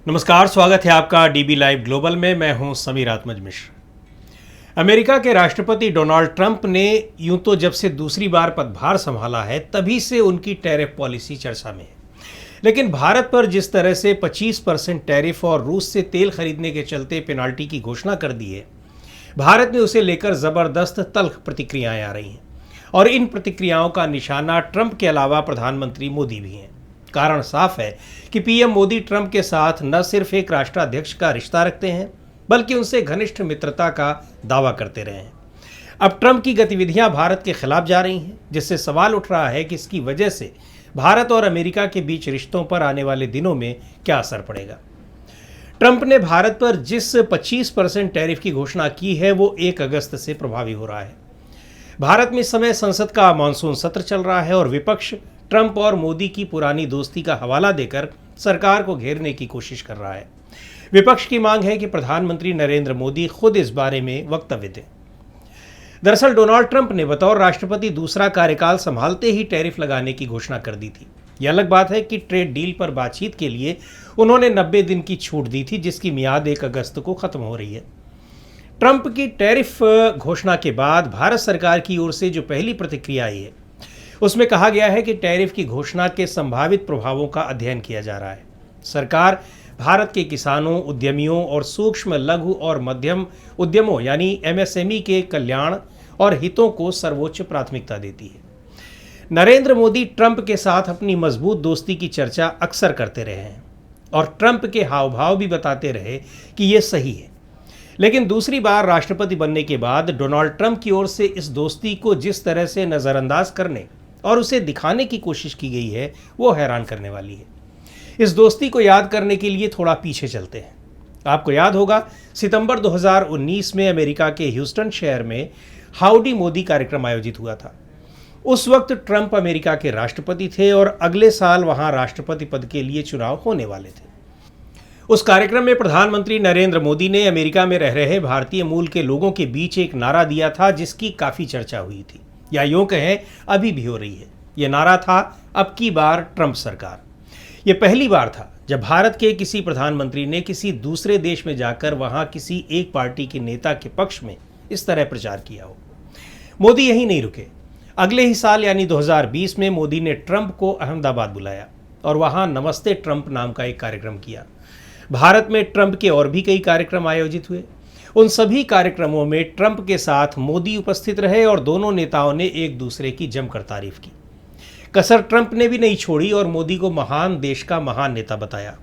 नमस्कार, स्वागत है आपका डीबी लाइव ग्लोबल में। मैं हूं समीर आत्मज मिश्र। अमेरिका के राष्ट्रपति डोनाल्ड ट्रंप ने यूं तो जब से दूसरी बार पदभार संभाला है तभी से उनकी टैरिफ पॉलिसी चर्चा में है, लेकिन भारत पर जिस तरह से 25% टैरिफ और रूस से तेल खरीदने के चलते पेनाल्टी की घोषणा कर दी है, भारत में उसे लेकर जबरदस्त तल्ख प्रतिक्रियाएं आ रही हैं और इन प्रतिक्रियाओं का निशाना ट्रंप के अलावा प्रधानमंत्री मोदी भी हैं। कारण साफ है कि पीएम मोदी ट्रंप के साथ न सिर्फ एक राष्ट्राध्यक्ष का रिश्ता रखते हैं बल्कि उनसे घनिष्ठ मित्रता का दावा करते रहे हैं। अब ट्रंप की गतिविधियां भारत के खिलाफ जा रही हैं, जिससे सवाल उठ रहा है कि इसकी वजह से भारत और अमेरिका के बीच रिश्तों पर आने वाले दिनों में क्या असर पड़ेगा। ट्रंप ने भारत पर जिस 25% टैरिफ की घोषणा की है वो 1 अगस्त से प्रभावी हो रहा है। भारत में इस समय संसद का मानसून सत्र चल रहा है और विपक्ष ट्रंप और मोदी की पुरानी दोस्ती का हवाला देकर सरकार को घेरने की कोशिश कर रहा है। विपक्ष की मांग है कि प्रधानमंत्री नरेंद्र मोदी खुद इस बारे में वक्तव्य दें। दरअसल डोनाल्ड ट्रंप ने बतौर राष्ट्रपति दूसरा कार्यकाल संभालते ही टैरिफ लगाने की घोषणा कर दी थी। यह अलग बात है कि ट्रेड डील पर बातचीत के लिए उन्होंने 90 दिन की छूट दी थी, जिसकी मियाद 1 अगस्त को खत्म हो रही है। ट्रंप की टैरिफ घोषणा के बाद भारत सरकार की ओर से जो पहली प्रतिक्रिया आई है उसमें कहा गया है कि टैरिफ की घोषणा के संभावित प्रभावों का अध्ययन किया जा रहा है। सरकार भारत के किसानों, उद्यमियों और सूक्ष्म, लघु और मध्यम उद्यमों यानी एमएसएमई के कल्याण और हितों को सर्वोच्च प्राथमिकता देती है। नरेंद्र मोदी ट्रंप के साथ अपनी मजबूत दोस्ती की चर्चा अक्सर करते रहे हैं और ट्रंप के हाव भाव भी बताते रहे कि यह सही है, लेकिन दूसरी बार राष्ट्रपति बनने के बाद डोनाल्ड ट्रंप की ओर से इस दोस्ती को जिस तरह से नज़रअंदाज करने और उसे दिखाने की कोशिश की गई है वो हैरान करने वाली है। इस दोस्ती को याद करने के लिए थोड़ा पीछे चलते हैं। आपको याद होगा सितंबर 2019 में अमेरिका के ह्यूस्टन शहर में हाउडी मोदी कार्यक्रम आयोजित हुआ था। उस वक्त ट्रंप अमेरिका के राष्ट्रपति थे और अगले साल वहां राष्ट्रपति पद के लिए चुनाव होने वाले थे। उस कार्यक्रम में प्रधानमंत्री नरेंद्र मोदी ने अमेरिका में रह रहे भारतीय मूल के लोगों के बीच एक नारा दिया था जिसकी काफ़ी चर्चा हुई थी, या यूँ कहें अभी भी हो रही है। यह नारा था, अब की बार ट्रंप सरकार। यह पहली बार था जब भारत के किसी प्रधानमंत्री ने किसी दूसरे देश में जाकर वहां किसी एक पार्टी के नेता के पक्ष में इस तरह प्रचार किया हो। मोदी यहीं नहीं रुके। अगले ही साल यानी 2020 में मोदी ने ट्रंप को अहमदाबाद बुलाया और वहां नमस्ते ट्रंप नाम का एक कार्यक्रम किया। भारत में ट्रंप के और भी कई कार्यक्रम आयोजित हुए। उन सभी कार्यक्रमों में ट्रंप के साथ मोदी उपस्थित रहे और दोनों नेताओं ने एक दूसरे की जमकर तारीफ की। कसर ट्रंप ने भी नहीं छोड़ी और मोदी को महान देश का महान नेता बताया।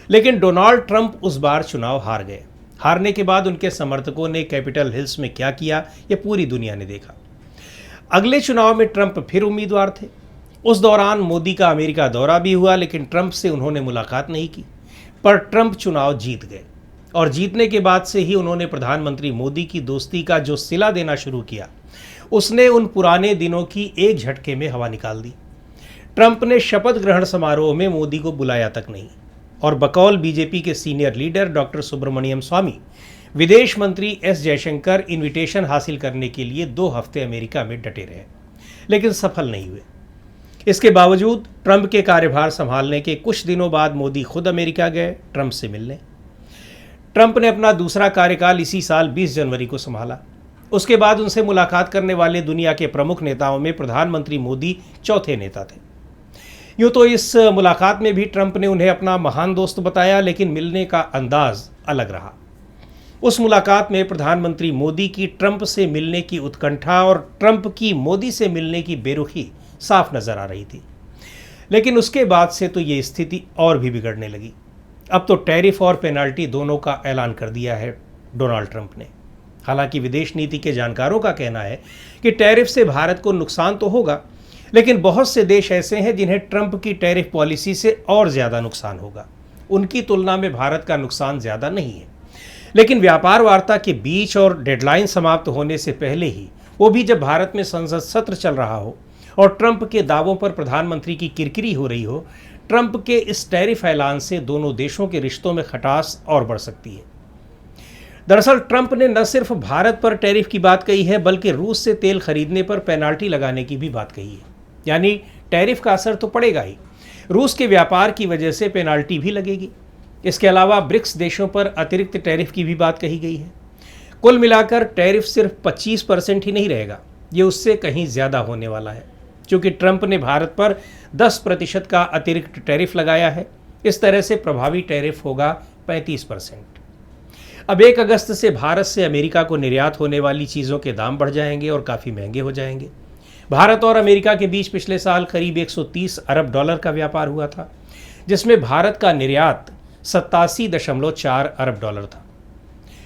लेकिन डोनाल्ड ट्रंप उस बार चुनाव हार गए। हारने के बाद उनके समर्थकों ने कैपिटल हिल्स में क्या किया ये पूरी दुनिया ने देखा। अगले चुनाव में ट्रंप फिर उम्मीदवार थे। उस दौरान मोदी का अमेरिका दौरा भी हुआ, लेकिन ट्रंप से उन्होंने मुलाकात नहीं की। पर ट्रंप चुनाव जीत गए और जीतने के बाद से ही उन्होंने प्रधानमंत्री मोदी की दोस्ती का जो सिला देना शुरू किया उसने उन पुराने दिनों की एक झटके में हवा निकाल दी। ट्रंप ने शपथ ग्रहण समारोह में मोदी को बुलाया तक नहीं और बकौल बीजेपी के सीनियर लीडर डॉक्टर सुब्रमण्यम स्वामी, विदेश मंत्री एस जयशंकर इन्विटेशन हासिल करने के लिए 2 हफ्ते अमेरिका में डटे रहे, लेकिन सफल नहीं हुए। इसके बावजूद ट्रंप के कार्यभार संभालने के कुछ दिनों बाद मोदी खुद अमेरिका गए ट्रंप से मिलने। ट्रंप ने अपना दूसरा कार्यकाल इसी साल 20 जनवरी को संभाला। उसके बाद उनसे मुलाकात करने वाले दुनिया के प्रमुख नेताओं में प्रधानमंत्री मोदी चौथे नेता थे। यूँ तो इस मुलाकात में भी ट्रंप ने उन्हें अपना महान दोस्त बताया, लेकिन मिलने का अंदाज अलग रहा। उस मुलाकात में प्रधानमंत्री मोदी की ट्रंप से मिलने की उत्कंठा और ट्रंप की मोदी से मिलने की बेरुखी साफ नजर आ रही थी। लेकिन उसके बाद से तो ये स्थिति और भी बिगड़ने लगी। अब तो टैरिफ और पेनाल्टी दोनों का ऐलान कर दिया है डोनाल्ड ट्रंप ने। हालांकि विदेश नीति के जानकारों का कहना है कि टैरिफ से भारत को नुकसान तो होगा, लेकिन बहुत से देश ऐसे हैं जिन्हें ट्रंप की टैरिफ पॉलिसी से और ज़्यादा नुकसान होगा। उनकी तुलना में भारत का नुकसान ज़्यादा नहीं है, लेकिन व्यापार वार्ता के बीच और डेडलाइन समाप्त होने से पहले ही, वो भी जब भारत में संसद सत्र चल रहा हो और ट्रंप के दावों पर प्रधानमंत्री की किरकिरी हो रही हो, ट्रंप के इस टैरिफ ऐलान से दोनों देशों के रिश्तों में खटास और बढ़ सकती है। दरअसल ट्रंप ने न सिर्फ भारत पर टैरिफ की बात कही है, बल्कि रूस से तेल खरीदने पर पेनाल्टी लगाने की भी बात कही है। यानी टैरिफ का असर तो पड़ेगा ही, रूस के व्यापार की वजह से पेनाल्टी भी लगेगी। इसके अलावा ब्रिक्स देशों पर अतिरिक्त टैरिफ की भी बात कही गई है। कुल मिलाकर टैरिफ सिर्फ 25% ही नहीं रहेगा, ये उससे कहीं ज़्यादा होने वाला है, क्योंकि ट्रंप ने भारत पर 10% का अतिरिक्त टैरिफ लगाया है। इस तरह से प्रभावी टैरिफ होगा 35%। अब 1 अगस्त से भारत से अमेरिका को निर्यात होने वाली चीज़ों के दाम बढ़ जाएंगे और काफ़ी महंगे हो जाएंगे। भारत और अमेरिका के बीच पिछले साल करीब 130 अरब डॉलर का व्यापार हुआ था, जिसमें भारत का निर्यात 87.4 अरब डॉलर था।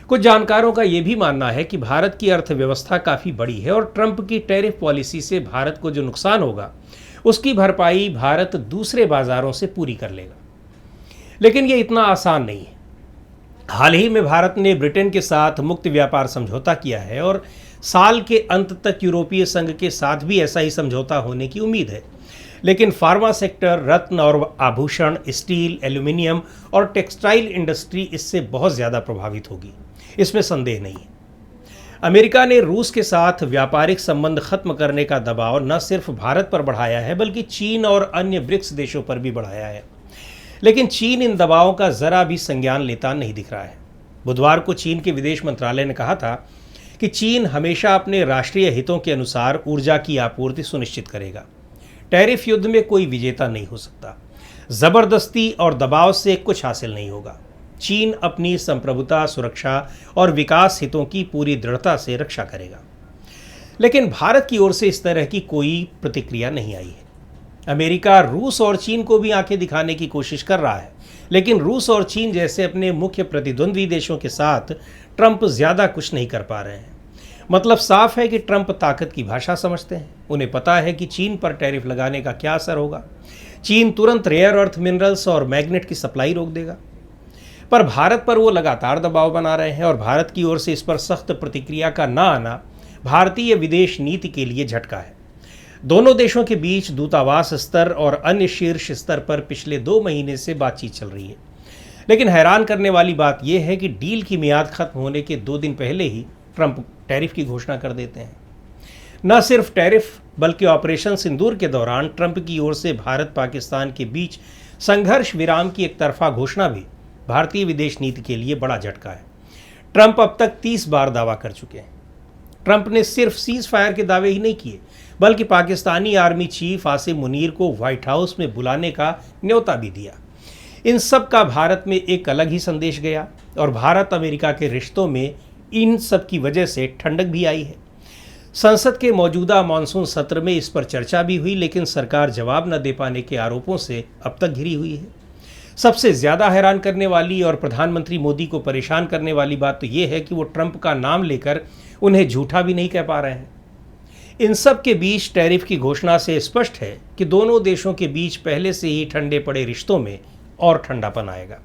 कुछ जानकारों का यह भी मानना है कि भारत की अर्थव्यवस्था काफ़ी बड़ी है और ट्रंप की टैरिफ पॉलिसी से भारत को जो नुकसान होगा उसकी भरपाई भारत दूसरे बाजारों से पूरी कर लेगा। लेकिन ये इतना आसान नहीं है। हाल ही में भारत ने ब्रिटेन के साथ मुक्त व्यापार समझौता किया है और साल के अंत तक यूरोपीय संघ के साथ भी ऐसा ही समझौता होने की उम्मीद है। लेकिन फार्मा सेक्टर, रत्न और आभूषण, स्टील, एल्यूमिनियम और टेक्सटाइल इंडस्ट्री इससे बहुत ज़्यादा प्रभावित होगी, इसमें संदेह नहीं है। अमेरिका ने रूस के साथ व्यापारिक संबंध खत्म करने का दबाव न सिर्फ भारत पर बढ़ाया है बल्कि चीन और अन्य ब्रिक्स देशों पर भी बढ़ाया है। लेकिन चीन इन दबावों का जरा भी संज्ञान लेता नहीं दिख रहा है। बुधवार को चीन के विदेश मंत्रालय ने कहा था कि चीन हमेशा अपने राष्ट्रीय हितों के अनुसार ऊर्जा की आपूर्ति सुनिश्चित करेगा। टैरिफ युद्ध में कोई विजेता नहीं हो सकता। जबरदस्ती और दबाव से कुछ हासिल नहीं होगा। चीन अपनी संप्रभुता, सुरक्षा और विकास हितों की पूरी दृढ़ता से रक्षा करेगा। लेकिन भारत की ओर से इस तरह की कोई प्रतिक्रिया नहीं आई है। अमेरिका रूस और चीन को भी आंखें दिखाने की कोशिश कर रहा है, लेकिन रूस और चीन जैसे अपने मुख्य प्रतिद्वंद्वी देशों के साथ ट्रंप ज़्यादा कुछ नहीं कर पा रहे हैं। मतलब साफ है कि ट्रंप ताकत की भाषा समझते हैं। उन्हें पता है कि चीन पर टैरिफ लगाने का क्या असर होगा। चीन तुरंत रेयर अर्थ मिनरल्स और मैग्नेट की सप्लाई रोक देगा। पर भारत पर वो लगातार दबाव बना रहे हैं और भारत की ओर से इस पर सख्त प्रतिक्रिया का ना आना भारतीय विदेश नीति के लिए झटका है। दोनों देशों के बीच दूतावास स्तर और अन्य शीर्ष स्तर पर पिछले 2 महीने से बातचीत चल रही है। लेकिन हैरान करने वाली बात यह है कि डील की मियाद खत्म होने के 2 दिन पहले ही ट्रंप टैरिफ की घोषणा कर देते हैं। न सिर्फ टैरिफ बल्कि ऑपरेशन सिंदूर के दौरान ट्रंप की ओर से भारत पाकिस्तान के बीच संघर्ष विराम की एक तरफा घोषणा भी भारतीय विदेश नीति के लिए बड़ा झटका है। ट्रंप अब तक 30 बार दावा कर चुके हैं। ट्रंप ने सिर्फ सीज फायर के दावे ही नहीं किए बल्कि पाकिस्तानी आर्मी चीफ आसिम मुनीर को व्हाइट हाउस में बुलाने का न्योता भी दिया। इन सब का भारत में एक अलग ही संदेश गया और भारत अमेरिका के रिश्तों में इन सब की वजह से ठंडक भी आई है। संसद के मौजूदा मानसून सत्र में इस पर चर्चा भी हुई, लेकिन सरकार जवाब न दे पाने के आरोपों से अब तक घिरी हुई है। सबसे ज़्यादा हैरान करने वाली और प्रधानमंत्री मोदी को परेशान करने वाली बात तो ये है कि वो ट्रंप का नाम लेकर उन्हें झूठा भी नहीं कह पा रहे हैं। इन सब के बीच टैरिफ की घोषणा से स्पष्ट है कि दोनों देशों के बीच पहले से ही ठंडे पड़े रिश्तों में और ठंडापन आएगा।